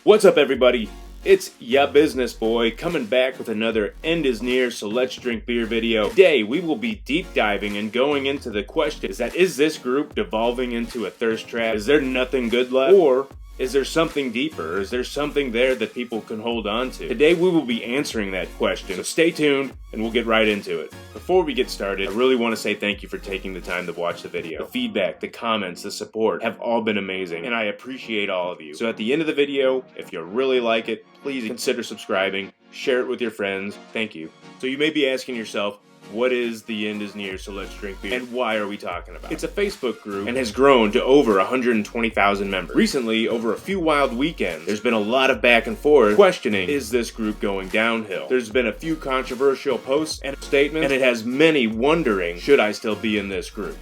What's up, everybody? It's ya business boy coming back with another End is Near, so let's drink beer video. Today we will be deep diving and going into the question is this group devolving into a thirst trap? Is there nothing good left? Or is there something deeper? Is there something there that people can hold on to? Today we will be answering that question, so stay tuned and we'll get right into it. Before we get started, I really want to say thank you for taking the time to watch the video. The feedback, the comments, the support have all been amazing, and I appreciate all of you. So at the end of the video, if you really like it, please consider subscribing, share it with your friends. Thank you. So you may be asking yourself, what is the End is Near, so let's drink beer? And why are we talking about it? It's a Facebook group and has grown to over 120,000 members. Recently, over a few wild weekends, there's been a lot of back and forth questioning, is this group going downhill? There's been a few controversial posts and statements, and it has many wondering, should I still be in this group?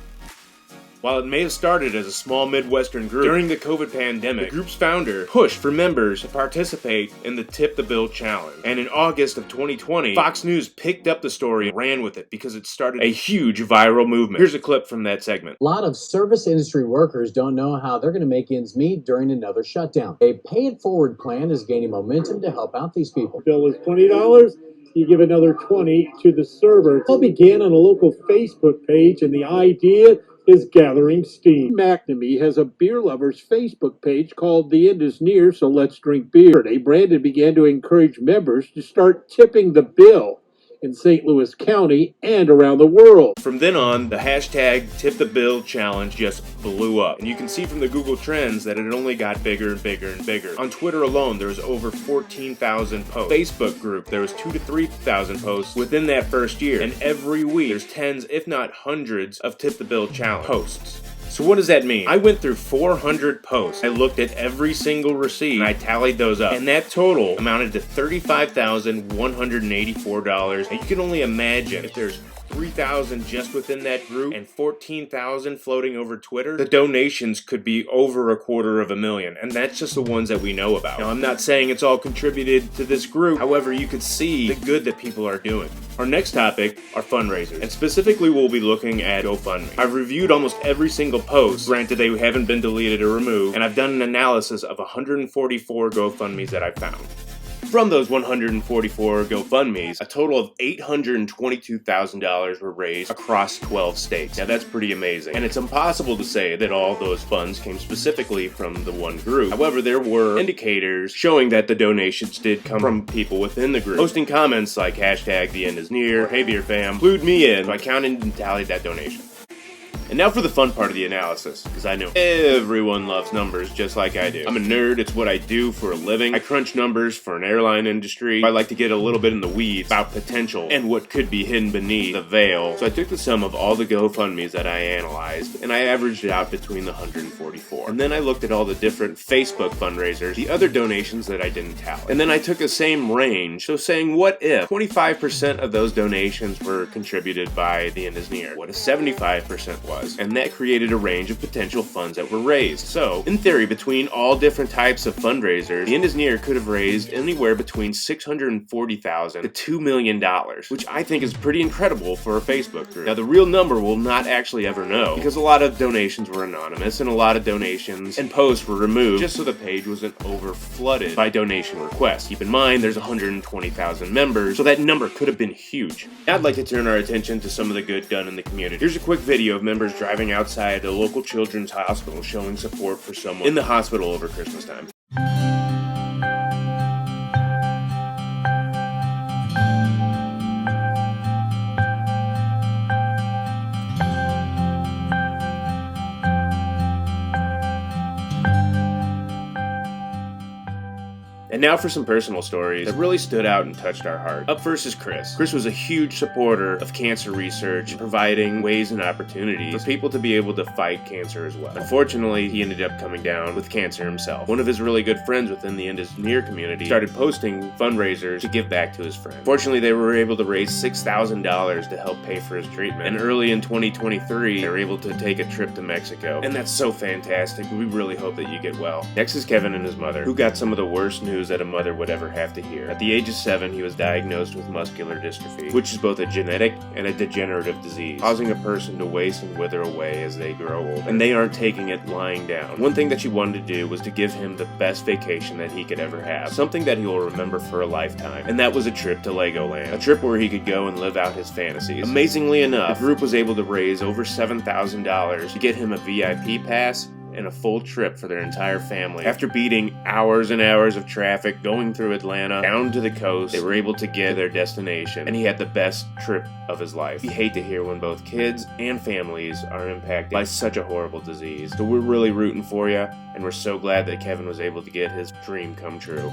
While it may have started as a small Midwestern group, during the COVID pandemic, the group's founder pushed for members to participate in the Tip the Bill Challenge. And in August of 2020, Fox News picked up the story and ran with it because it started a huge viral movement. Here's a clip from that segment. A lot of service industry workers don't know how they're going to make ends meet during another shutdown. A pay-it-forward plan is gaining momentum to help out these people. Bill is $20. You give another $20 to the server. It all began on a local Facebook page, and the idea is gathering steam. McNamee has a beer lovers Facebook page called The End is Near, so let's drink beer. Today, Brandon began to encourage members to start tipping the bill in St. Louis County and around the world. From then on, the hashtag Tip the Bill Challenge just blew up. And you can see from the Google Trends that it only got bigger and bigger and bigger. On Twitter alone, there was over 14,000 posts. Facebook group, there was 2,000 to 3,000 posts within that first year. And every week, there's tens, if not hundreds, of Tip the Bill Challenge posts. So what does that mean? I went through 400 posts. I looked at every single receipt and I tallied those up. And that total amounted to $35,184. And you can only imagine if there's 3,000 just within that group and 14,000 floating over Twitter, the donations could be over $250,000, and that's just the ones that we know about. Now, I'm not saying it's all contributed to this group, however, you could see the good that people are doing. Our next topic are fundraisers, and specifically we'll be looking at GoFundMe. I've reviewed almost every single post, granted they haven't been deleted or removed, and I've done an analysis of 144 GoFundMes that I found. From those 144 GoFundMes, a total of $822,000 were raised across 12 states. Now that's pretty amazing, and it's impossible to say that all those funds came specifically from the one group. However, there were indicators showing that the donations did come from people within the group, posting comments like hashtag The End is Near, or Hey Beer Fam, include me in, so I counted and tallied that donation. And now for the fun part of the analysis, because I know everyone loves numbers just like I do. I'm a nerd, it's what I do for a living. I crunch numbers for an airline industry. I like to get a little bit in the weeds about potential and what could be hidden beneath the veil. So I took the sum of all the GoFundMes that I analyzed, and I averaged it out between the 144. And then I looked at all the different Facebook fundraisers, the other donations that I didn't tally. And then I took the same range, so saying what if 25% of those donations were contributed by The End is Near? What if 75% was? And that created a range of potential funds that were raised. So, in theory, between all different types of fundraisers, The End is Near could have raised anywhere between $640,000 to $2 million, which I think is pretty incredible for a Facebook group. Now, the real number we'll not actually ever know, because a lot of donations were anonymous, and a lot of donations and posts were removed, just so the page wasn't over-flooded by donation requests. Keep in mind, there's 120,000 members, so that number could have been huge. Now, I'd like to turn our attention to some of the good done in the community. Here's a quick video of members driving outside a local children's hospital showing support for someone in the hospital over Christmas time. And now for some personal stories that really stood out and touched our heart. Up first is Chris. Chris was a huge supporter of cancer research and providing ways and opportunities for people to be able to fight cancer as well. Unfortunately, he ended up coming down with cancer himself. One of his really good friends within the End is Near community started posting fundraisers to give back to his friend. Fortunately, they were able to raise $6,000 to help pay for his treatment. And early in 2023, they were able to take a trip to Mexico. And that's so fantastic. We really hope that you get well. Next is Kevin and his mother, who got some of the worst news news that a mother would ever have to hear. At the age of 7, he was diagnosed with muscular dystrophy, which is both a genetic and a degenerative disease, causing a person to waste and wither away as they grow older. And they aren't taking it lying down. One thing that she wanted to do was to give him the best vacation that he could ever have, something that he will remember for a lifetime, and that was a trip to Legoland, a trip where he could go and live out his fantasies. Amazingly enough, the group was able to raise over $7,000 to get him a VIP pass and a full trip for their entire family. After beating hours and hours of traffic going through Atlanta down to the coast, they were able to get to their destination, and he had the best trip of his life. You hate to hear when both kids and families are impacted by such a horrible disease. So we're really rooting for you, and we're so glad that Kevin was able to get his dream come true.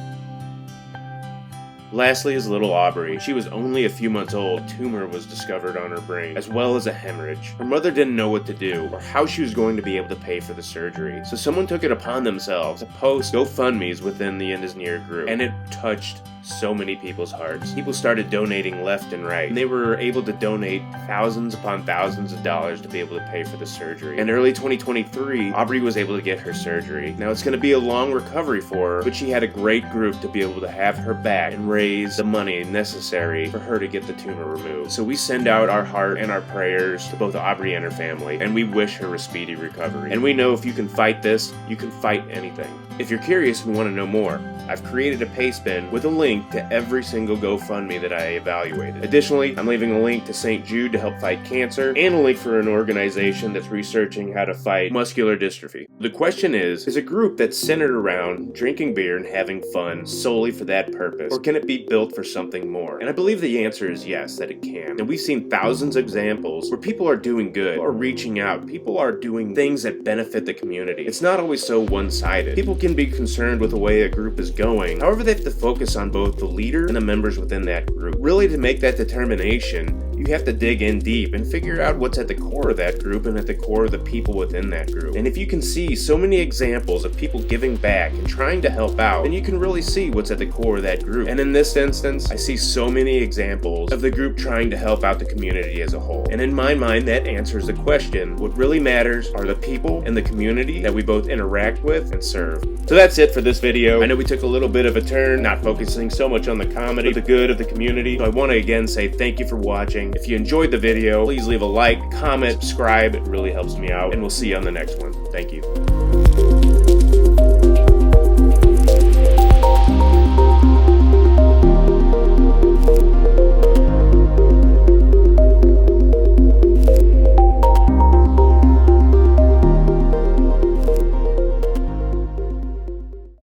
Lastly is little Aubrey. She was only a few months old. A tumor was discovered on her brain, as well as a hemorrhage. Her mother didn't know what to do, or how she was going to be able to pay for the surgery. So someone took it upon themselves to post GoFundMes within the End Is Near group, and it touched so many people's hearts. People started donating left and right, and they were able to donate thousands upon thousands of dollars to be able to pay for the surgery. In early 2023, Aubrey was able to get her surgery. Now it's going to be a long recovery for her, but she had a great group to be able to have her back and raise the money necessary for her to get the tumor removed. So we send out our heart and our prayers to both Aubrey and her family, and we wish her a speedy recovery. And we know if you can fight this, you can fight anything. If you're curious and want to know more, I've created a pay spin with a link to every single GoFundMe that I evaluated. Additionally, I'm leaving a link to St. Jude to help fight cancer, and a link for an organization that's researching how to fight muscular dystrophy. The question is a group that's centered around drinking beer and having fun solely for that purpose, or can it be built for something more? And I believe the answer is yes, that it can. And we've seen thousands of examples where people are doing good, people are reaching out, people are doing things that benefit the community. It's not always so one-sided. People can be concerned with the way a group is going. However, they have to focus on both the leader and the members within that group. Really, to make that determination, you have to dig in deep and figure out what's at the core of that group and at the core of the people within that group. And if you can see so many examples of people giving back and trying to help out, then you can really see what's at the core of that group. And in this instance, I see so many examples of the group trying to help out the community as a whole. And in my mind, that answers the question. What really matters are the people and the community that we both interact with and serve. So that's it for this video. I know we took a little bit of a turn, not focusing so much on the comedy, but the good of the community. So I want to again say thank you for watching. If you enjoyed the video, please leave a like, comment, subscribe. It really helps me out. And we'll see you on the next one. Thank you.